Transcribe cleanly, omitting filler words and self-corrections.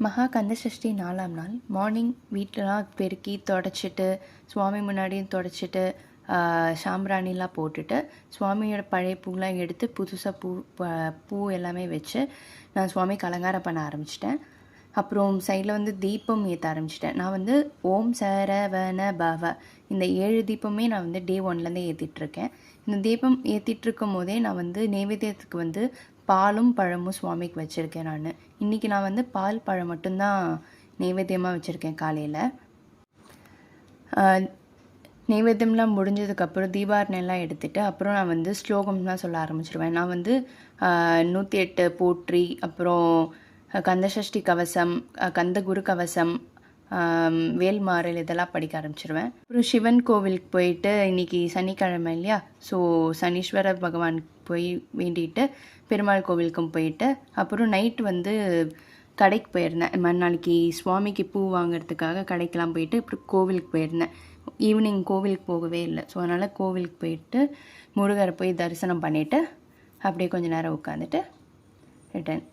மகா கந்தசஷ்டி 4ஆம் நாள் மார்னிங் வீட்டிலலாம் பெருக்கி தொடச்சிட்டு சுவாமி முன்னாடியும் தொடச்சிட்டு சாம்பிராணிலாம் போட்டுட்டு சுவாமியோட பழைய பூலாம் எடுத்து புதுசாக பூ எல்லாமே வச்சு நான் சுவாமிக்கு அலங்காரம் பண்ண ஆரம்பிச்சிட்டேன். அப்புறம் சைடில் வந்து தீபம் ஏற்ற ஆரம்பிச்சிட்டேன். நான் வந்து ஓம் சரவண பவ இந்த 7 தீபமே நான் வந்து டே 1லேருந்தே ஏற்றிட்டுருக்கேன். இந்த தீபம் ஏற்றிட்டுருக்கும் போதே நான் வந்து நைவேத்தியத்துக்கு வந்து பாலும் பழமும் சுவாமிக்கு வச்சுருக்கேன். இன்றைக்கி நான் வந்து பால் பழம் மட்டும்தான் நைவேத்தியமாக வச்சுருக்கேன். காலையில் நைவேத்தியம்லாம் முடிஞ்சதுக்கப்புறம் தீபாரணையெல்லாம் எடுத்துகிட்டு அப்புறம் நான் வந்து ஸ்லோகம்லாம் சொல்ல ஆரம்பிச்சிருவேன். நான் வந்து 108 போற்றி, அப்புறம் கந்தசஷ்டி கவசம், கந்த குரு கவசம், வேல்மாறல் இதெல்லாம் படிக்க ஆரம்பிச்சிருவேன். அப்புறம் சிவன் கோவிலுக்கு போயிட்டு இன்றைக்கி சனிக்கிழமை இல்லையா, ஸோ சனீஸ்வர பகவான் போய் வேண்டிட்டு பெருமாள் கோவிலுக்கும் போயிட்டு அப்புறம் நைட்டு வந்து கடைக்கு போயிருந்தேன். நாளைக்கு சுவாமிக்கு பூ வாங்கிறதுக்காக கடைக்கெலாம் போயிட்டு அப்புறம் கோவிலுக்கு போயிருந்தேன். ஈவினிங் கோவிலுக்கு போகவே இல்லை. ஸோ அதனால் கோவிலுக்கு போயிட்டு முருகரை போய் தரிசனம் பண்ணிவிட்டு அப்படியே கொஞ்சம் நேரம் உட்காந்துட்டு ரிட்டர்ன்.